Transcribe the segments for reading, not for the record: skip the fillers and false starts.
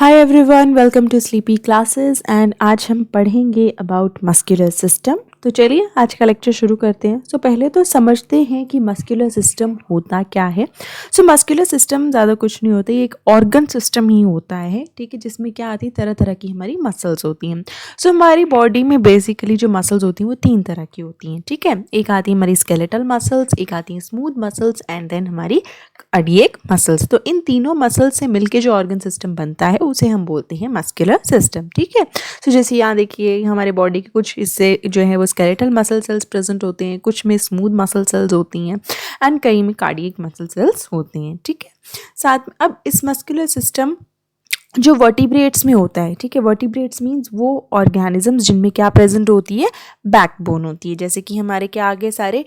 Hi everyone, welcome to sleepy classes and आज हम पढ़ेंगे अबाउट मस्कुलर सिस्टम। तो चलिए आज का लेक्चर शुरू करते हैं। पहले तो समझते हैं कि मस्कुलर सिस्टम होता क्या है। मस्कुलर सिस्टम ज़्यादा कुछ नहीं होता, ये एक ऑर्गन सिस्टम ही होता है, ठीक है, जिसमें क्या आती है, तरह तरह की हमारी मसल्स होती हैं। हमारी बॉडी में बेसिकली जो मसल्स होती हैं वो तीन तरह की होती हैं, ठीक है। एक आती है हमारी स्केलेटल मसल्स, एक आती है स्मूथ मसल्स एंड देन हमारी कार्डियक मसल्स। तो इन तीनों मसल्स से मिलके जो ऑर्गन सिस्टम बनता है उसे हम बोलते हैं मस्कुलर सिस्टम, ठीक है। जैसे यहाँ देखिए हमारे बॉडी के कुछ हिस्से जो है वो स्केलेटल मसल सेल्स प्रेजेंट होते हैं, कुछ में स्मूथ मसल सेल्स होती हैं एंड कई में कार्डियक मसल सेल्स होते हैं, ठीक है। साथ में अब इस मस्कुलर सिस्टम जो वर्टिब्रेट्स में होता है, ठीक है, वर्टिब्रेट्स मीन्स वो ऑर्गेनिजम्स जिनमें क्या प्रेजेंट होती है, बैकबोन होती है। जैसे कि हमारे क्या आगे सारे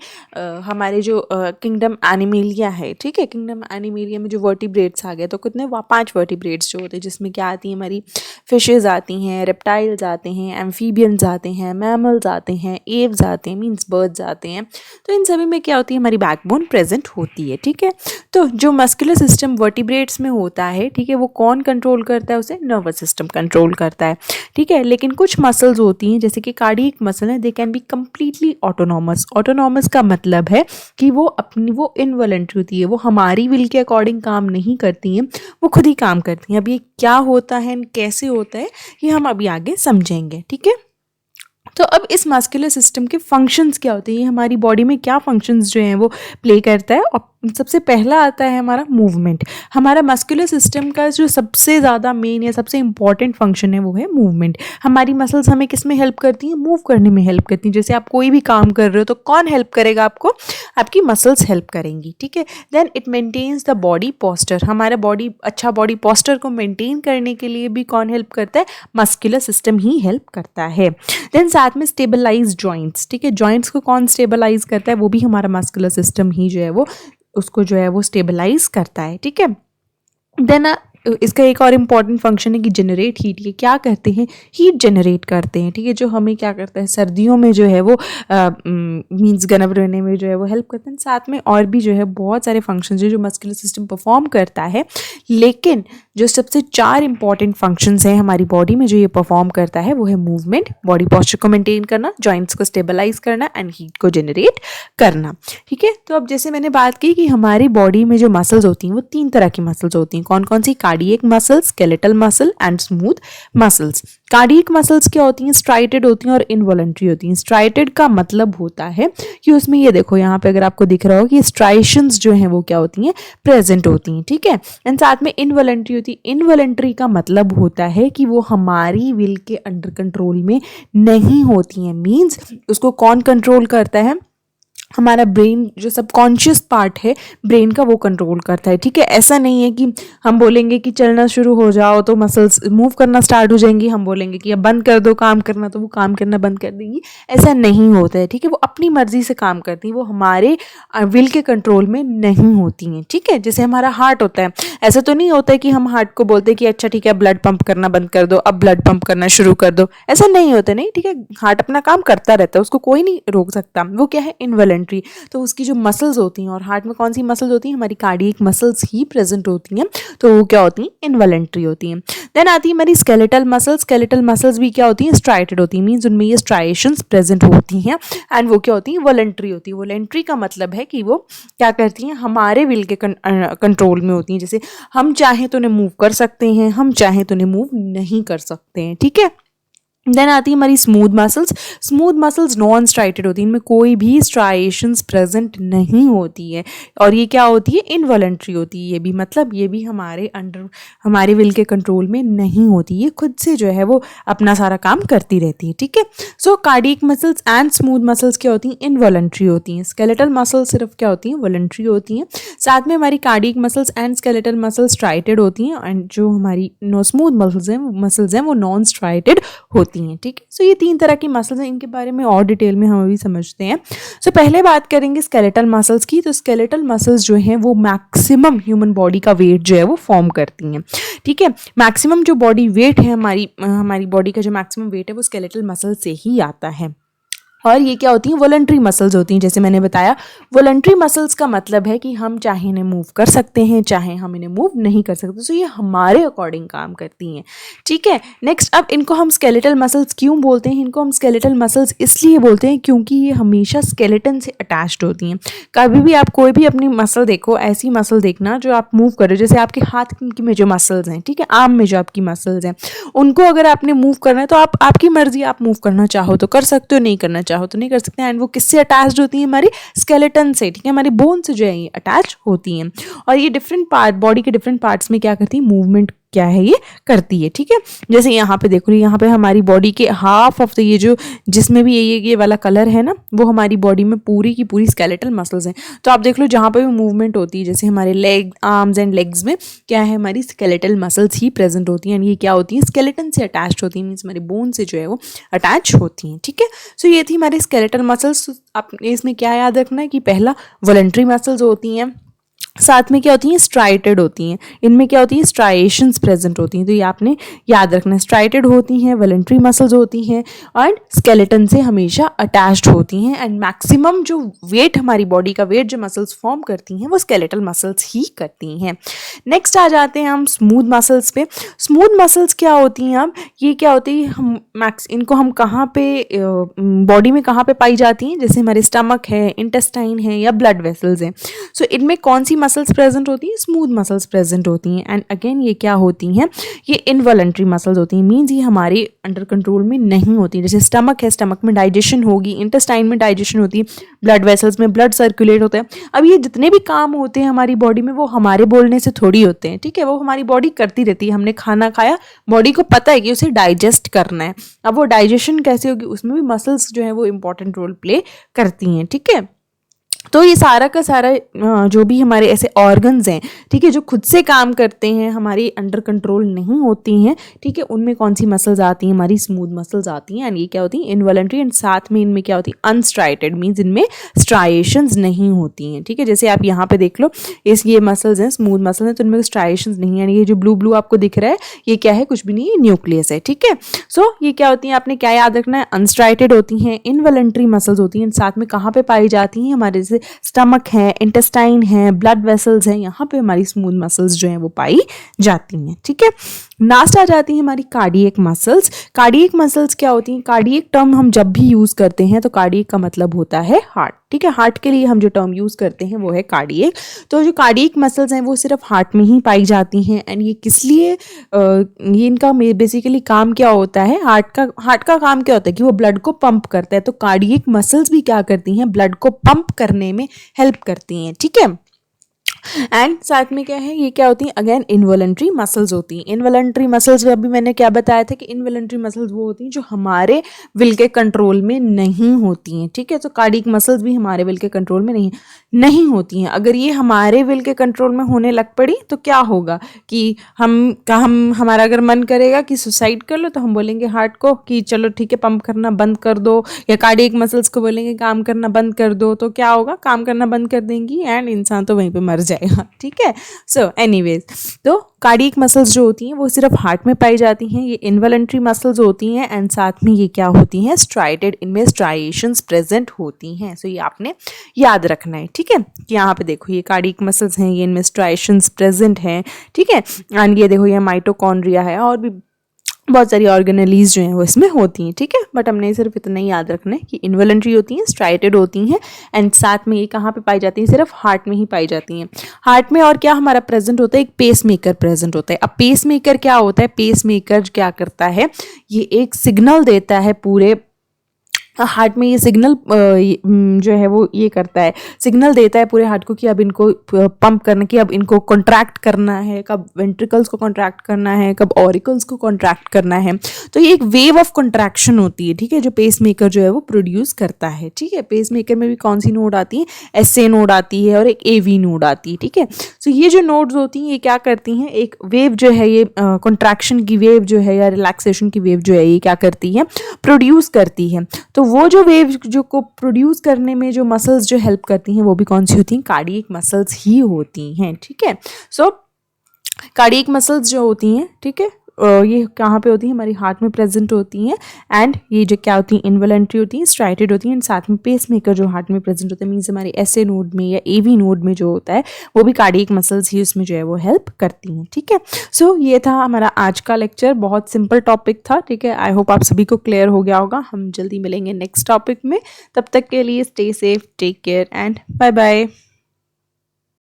हमारे जो किंगडम एनिमेलिया है, ठीक है, किंगडम एनिमेलिया में जो वर्टिब्रेट्स आ गए तो कितने 5 वर्टिब्रेट्स जो होते हैं, जिसमें क्या आती है हमारी फिशेज आती हैं, रेप्टाइल्स आते हैं, एम्फीबियंस आते हैं, मैमल्स आते हैं, एव्स आते हैं मीन्स बर्ड्स आते हैं। तो इन सभी में क्या होती है, हमारी बैकबोन प्रेजेंट होती है, ठीक है। तो जो मस्कुलर सिस्टम वर्टिब्रेट्स में होता है, ठीक है, वो कौन कंट्रोल करता है, उसे नर्वस सिस्टम कंट्रोल करता है, ठीक है। लेकिन कुछ मसल्स होती हैं जैसे कि कार्डियक मसल है, they can be completely autonomous. Autonomous का मतलब है कि वो इनवॉलंटरी होती है, वो हमारी विल के अकॉर्डिंग काम नहीं करती हैं, वो खुद ही काम करती हैं। अब ये क्या होता है, कैसे होता है, ये हम अभी आगे समझेंगे, ठीक है। तो अब इस मस्कुलर सिस्टम के फंक्शंस क्या होते हैं, हमारी बॉडी में क्या फंक्शंस जो हैं वो प्ले करता है। और सबसे पहला आता है हमारा मूवमेंट। हमारा मस्कुलर सिस्टम का जो सबसे ज़्यादा मेन या सबसे इंपॉर्टेंट फंक्शन है वो है मूवमेंट। हमारी मसल्स हमें किस में हेल्प करती हैं, मूव करने में हेल्प करती हैं। जैसे आप कोई भी काम कर रहे हो तो कौन हेल्प करेगा आपको, आपकी मसल्स हेल्प करेंगी, ठीक है। Then it maintains the body posture. हमारा अच्छा बॉडी पोस्चर को मेंटेन करने के लिए भी कौन हेल्प करता है, मस्कुलर सिस्टम ही हेल्प करता है। देन साथ में स्टेबलाइज जॉइंट्स, ठीक है, जॉइंट्स को कौन स्टेबलाइज करता है, वो भी हमारा मस्कुलर सिस्टम ही जो है वो उसको जो है वो स्टेबलाइज करता है, ठीक है। देन इसका एक और इम्पॉर्टेंट फंक्शन है कि जनरेट हीट। ये क्या करते हैं, हीट जनरेट करते हैं, ठीक है, जो हमें क्या करता है सर्दियों में जो है वो मीन्स गर्म रहने में जो है वो हेल्प करते हैं। साथ में और भी जो है बहुत सारे फंक्शंस जो मस्कुलर सिस्टम परफॉर्म करता है, लेकिन जो सबसे 4 इंपॉर्टेंट फंक्शंस हैं हमारी बॉडी में जो ये परफॉर्म करता है वो है मूवमेंट, बॉडी पोस्चर को मेंटेन करना, जॉइंट्स को स्टेबलाइज करना एंड हीट को जनरेट करना, ठीक है। तो अब जैसे मैंने बात की कि हमारी बॉडी में जो मसल्स होती हैं वो 3 तरह की मसल्स होती हैं। कौन कौन सी, cardiac muscles, skeletal muscle and smooth muscles. Cardiac muscles क्या होती हैं, स्ट्राइटेड होती हैं और इनवॉलंटरी होती हैं। स्ट्राइटेड का मतलब होता है कि उसमें ये देखो यहाँ पे अगर आपको दिख रहा हो कि स्ट्राइशंस जो हैं वो क्या होती हैं, प्रेजेंट होती हैं, ठीक है। एंड साथ में इनवॉलंटरी होती है। इनवॉलंटरी का मतलब होता है कि वो हमारी विल के अंडर कंट्रोल में नहीं होती हैं। मीन्स उसको कौन कंट्रोल करता है, हमारा ब्रेन, जो सबकॉन्शियस पार्ट है ब्रेन का, वो कंट्रोल करता है, ठीक है। ऐसा नहीं है कि हम बोलेंगे कि चलना शुरू हो जाओ तो मसल्स मूव करना स्टार्ट हो जाएंगी, हम बोलेंगे कि अब बंद कर दो काम करना तो वो काम करना बंद कर देंगी, ऐसा नहीं होता है, ठीक है। वो अपनी मर्जी से काम करती हैं, वो हमारे विल के कंट्रोल में नहीं होती हैं, ठीक है। जैसे हमारा हार्ट होता है, ऐसा तो नहीं होता है कि हम हार्ट को बोलते हैं कि अच्छा ठीक है ब्लड पंप करना बंद कर दो, अब ब्लड पंप करना शुरू कर दो, ऐसा नहीं होता, नहीं, ठीक है। हार्ट अपना काम करता रहता है, उसको कोई नहीं रोक सकता, वो क्या है, इनवॉलंटरी। तो उसकी जो मसल्स होती हैं, और हार्ट में कौन सी मसल्स होती हैं, हमारी कार्डियक मसल्स ही प्रेजेंट होती हैं, तो वो क्या होती हैं, इनवॉलंटरी होती हैं। देन आती है हमारी स्केलेटल मसल्स। स्केलेटल मसल्स भी क्या होती हैं, स्ट्राइटेड होती हैं, मीन्स उनमें ये स्ट्राइएशंस प्रेजेंट होती हैं एंड वो क्या होती हैं, वॉलंटरी होती है। वॉलंटरी का मतलब है कि वो क्या करती हैं, हमारे विल के कंट्रोल में होती हैं। जैसे हम चाहें तो उन्हें मूव कर सकते हैं, हम चाहें तो उन्हें मूव नहीं कर सकते हैं, ठीक है। देन आती है हमारी smooth muscles. Smooth muscles non striated होती हैं, इनमें कोई भी स्ट्राइएशंस प्रेजेंट नहीं होती है और ये क्या होती है, इनवॉलंटरी होती है। ये भी मतलब ये भी हमारे विल के कंट्रोल में नहीं होती, ये खुद से जो है वो अपना सारा काम करती रहती है, ठीक है। So cardiac muscles and smooth muscles क्या होती हैं, इनवॉलंटरी होती हैं। स्केलेटल मसल्स सिर्फ क्या होती हैं, वॉलंटरी होती हैं। साथ में हमारी cardiac muscles and skeletal muscles striated होती हैं एंड जो हमारी स्मूथ मसल्स हैं वो नॉन स्ट्राइटेड होती हैं, ठीक है। सो ये 3 तरह की मसल्स हैं, इनके बारे में और डिटेल में हम अभी समझते हैं। सो पहले बात करेंगे स्केलेटल मसल्स की। तो स्केलेटल मसल्स जो हैं वो मैक्सिमम ह्यूमन बॉडी का वेट जो है वो फॉर्म करती हैं, ठीक है। मैक्सिमम जो बॉडी वेट है हमारी बॉडी का जो मैक्सिमम वेट है वो स्केलेटल मसल से ही आता है। और ये क्या होती हैं, वॉलंटरी मसल्स होती हैं। जैसे मैंने बताया, वॉलंटरी मसल्स का मतलब है कि हम चाहे इन्हें मूव कर सकते हैं, चाहे हम इन्हें मूव नहीं कर सकते, सो ये हमारे अकॉर्डिंग काम करती हैं, ठीक है। नेक्स्ट, अब इनको हम स्केलेटल मसल्स क्यों बोलते हैं? इनको हम स्केलेटल मसल्स इसलिए बोलते हैं क्योंकि ये हमेशा स्केलेटन से अटैच्ड होती हैं। कभी भी आप कोई भी अपनी मसल देखो, ऐसी मसल देखना जो आप मूव कर रहे हो, जैसे आपके हाथ की में जो मसल्स हैं, ठीक है, आर्म में जो आपकी मसल्स हैं, उनको अगर आपने मूव करना है तो आपकी मर्जी, आप मूव करना चाहो तो कर सकते हो, नहीं करना चाहो तो नहीं कर सकते हैं। एंड वो किससे अटैच्ड होती हैं? हमारी स्केलेटन से, ठीक है, हमारी बोन से जो है ये अटैच होती हैं। और ये डिफरेंट पार्ट, बॉडी के डिफरेंट पार्ट्स में क्या करती हैं, मूवमेंट क्या है ये करती है, ठीक है। जैसे यहाँ पे देखो, यहाँ पे हमारी बॉडी के हाफ ऑफ द ये जो जिसमें भी ये वाला कलर है ना, वो हमारी बॉडी में पूरी की पूरी स्केलेटल मसल्स हैं। तो आप देख लो, जहाँ पे भी मूवमेंट होती है, जैसे हमारे लेग, आर्म्स एंड लेग्स में क्या है, हमारी स्केलेटल मसल्स ही प्रेजेंट होती हैं। ये क्या होती हैं, स्केलेटन से अटैच होती हैं, मीन्स हमारी बोन से जो है वो अटैच होती हैं, ठीक है। सो ये थी हमारी स्केलेटल मसल्स। आपने इसमें क्या याद रखना है कि पहला वॉलंटरी मसल्स होती हैं, साथ में क्या होती हैं, स्ट्राइटेड होती हैं। इनमें क्या होती है, स्ट्राइएशंस प्रेजेंट होती हैं। तो ये आपने याद रखना है, स्ट्राइटेड होती हैं, वॉलंटरी मसल्स होती हैं और स्केलेटन से हमेशा अटैच्ड होती हैं। एंड मैक्सिमम जो वेट, हमारी बॉडी का वेट जो मसल्स फॉर्म करती हैं, वो स्केलेटल मसल्स ही करती हैं। नेक्स्ट आ जाते हैं हम स्मूथ मसल्स पे। स्मूथ मसल्स क्या होती हैं? अब ये क्या होती है, इनको हम कहाँ पे बॉडी में कहाँ पे पाई जाती हैं? जैसे हमारे स्टमक है, इंटेस्टाइन है या ब्लड वेसल्स हैं। सो इनमें कौन सी मसल्स प्रेजेंट होती हैं? स्मूथ मसल्स प्रेजेंट होती हैं। एंड अगेन ये क्या होती हैं? ये इनवॉलंटरी मसल्स होती हैं, मीन्स ये हमारे अंडर कंट्रोल में नहीं होती। जैसे स्टमक है, स्टमक में डाइजेशन होगी, इंटेस्टाइन में डाइजेशन होती है, ब्लड वेसल्स में ब्लड सर्कुलेट होता है। अब ये जितने भी काम होते हैं हमारी बॉडी में, वो हमारे बोलने से थोड़ी होते हैं, ठीक है, वो हमारी बॉडी करती रहती है। हमने खाना खाया, बॉडी को पता है कि उसे डाइजेस्ट करना है। अब वो डाइजेशन कैसे होगी, उसमें भी मसल्स जो है वो इंपॉर्टेंट रोल प्ले करती हैं, ठीक है। तो ये सारा का सारा जो भी हमारे ऐसे ऑर्गन्स हैं, ठीक है, जो खुद से काम करते हैं, हमारे अंडर कंट्रोल नहीं होती हैं, ठीक है, उनमें कौन सी मसल्स आती हैं? हमारी स्मूथ मसल्स आती हैं। एंड ये क्या होती हैं? इनवॉलंटरी। एंड साथ में इनमें क्या होती है? अनस्ट्राइटेड, मीन्स इनमें स्ट्राइएशंस नहीं होती हैं, ठीक है। जैसे आप यहाँ पे देख लो, ये मसल्स हैं, स्मूथ मसल्स हैं, तो इनमें स्ट्राइएशंस नहीं है। ये जो ब्लू ब्लू आपको दिख रहा है, ये क्या है? कुछ भी नहीं, ये न्यूक्लियस है, ठीक है। सो ये क्या होती हैं? आपने क्या याद रखना है? अनस्ट्राइटेड होती हैं, इनवॉलंटरी मसल्स होती हैं। साथ में कहाँ पे पाई जाती हैं? हमारे जैसे स्टमक है, इंटेस्टाइन है, ब्लड वेसल्स हैं, यहाँ पे हमारी स्मूथ मसल्स जो हैं वो पाई जाती हैं, ठीक है। लास्ट आ जाती हैं हमारी कार्डियक मसल्स। कार्डियक मसल्स क्या होती हैं? कार्डियक टर्म हम जब भी यूज़ करते हैं तो कार्डियक का मतलब होता है हार्ट, ठीक है। हार्ट के लिए हम जो टर्म यूज़ करते हैं वो है कार्डियक। तो जो कार्डियक मसल्स हैं वो सिर्फ हार्ट में ही पाई जाती हैं। एंड ये किस लिए, ये इनका बेसिकली काम क्या होता है? हार्ट का काम क्या होता है कि वो ब्लड को पंप करता है। तो कार्डियक मसल्स भी क्या करती हैं? ब्लड को पंप करने में हेल्प करती हैं, ठीक है। एंड साथ में क्या है, ये क्या होती हैं? अगेन इनवॉलंटरी मसल्स होती हैं। इनवॉलंटरी मसल्स अभी मैंने क्या बताया था कि इनवॉलंटरी मसल्स वो होती हैं जो हमारे विल के कंट्रोल में नहीं होती हैं, ठीक है। तो कार्डियक मसल्स भी हमारे विल के कंट्रोल में नहीं होती हैं। अगर ये हमारे विल के कंट्रोल में होने लग पड़ी तो क्या होगा कि हमारा अगर मन करेगा कि सुसाइड कर लो, तो हम बोलेंगे हार्ट को कि चलो ठीक है, पंप करना बंद कर दो, या कार्डियक मसल्स को बोलेंगे काम करना बंद कर दो। तो क्या होगा? काम करना बंद कर देंगी एंड इंसान तो वहीं पे मर जाएगा, ठीक है। सो एनीवेज, तो कार्डियक मसल्स जो होती हैं वो सिर्फ हार्ट में पाई जाती हैं। ये इनवॉलंटरी मसल्स होती हैं। एंड साथ में ये क्या होती हैं? स्ट्राइटेड, इनमें स्ट्राइएशंस प्रेजेंट होती हैं। सो ये आपने याद रखना है, ठीक है। कि यहाँ पे देखो, ये कार्डियक मसल्स हैं, ये इनमें स्ट्राइएशंस प्रेजेंट हैं, ठीक है। एंड ये देखो, ये माइटोकॉन्ड्रिया है और भी बहुत सारी ऑर्गेनेलीज जो हैं वो इसमें होती हैं, ठीक है। बट हमने सिर्फ इतना ही याद रखना है कि इन्वॉलंटरी होती हैं, स्ट्राइटेड होती हैं। एंड साथ में ये कहाँ पे पाई जाती हैं? सिर्फ हार्ट में ही पाई जाती हैं। हार्ट में और क्या हमारा प्रेजेंट होता है? एक पेस मेकर प्रेजेंट होता है। अब पेस मेकर क्या होता है? पेस मेकर क्या करता है? ये एक सिग्नल देता है पूरे हार्ट में। ये सिग्नल जो है वो ये करता है, सिग्नल देता है पूरे हार्ट को कि अब इनको पंप करना, कि अब इनको कॉन्ट्रैक्ट करना है, कब वेंट्रिकल्स को कॉन्ट्रैक्ट करना है, कब ऑरिकल्स को कॉन्ट्रैक्ट करना है। तो ये एक वेव ऑफ कॉन्ट्रैक्शन होती है, ठीक है, जो पेस मेकर जो है वो प्रोड्यूस करता है, ठीक है। पेस मेकर में भी कौन सी नोड आती है? SA नोड आती है और एक AV नोड आती है, ठीक है। सो ये जो नोड्स होती हैं ये क्या करती हैं? एक वेव जो है, ये कॉन्ट्रैक्शन की वेव जो है या रिलैक्सेशन की वेव जो है, ये क्या करती है? प्रोड्यूस करती है। तो वो जो वेव जो को प्रोड्यूस करने में जो मसल्स जो हेल्प करती हैं वो भी कौन सी होती हैं? कार्डियक मसल्स ही होती हैं, ठीक है। सो कार्डियक मसल्स जो होती हैं, ठीक है, ये कहाँ पे होती हैं, हमारी हार्ट में प्रेजेंट होती हैं। एंड ये जो क्या होती हैं, इनवॉलंटरी होती हैं, स्ट्राइटेड होती हैं। एंड साथ में पेस मेकर जो हार्ट में प्रेजेंट होता है, मीन्स हमारे एसए नोड में या एवी नोड में जो होता है वो भी कार्डियक मसल्स ही उसमें जो है वो हेल्प करती हैं। ठीक है, सो ये था हमारा आज का लेक्चर, बहुत सिंपल टॉपिक था। ठीक है, आई होप आप सभी को क्लियर हो गया होगा। हम जल्दी मिलेंगे नेक्स्ट टॉपिक में, तब तक के लिए stay safe, take care and bye bye.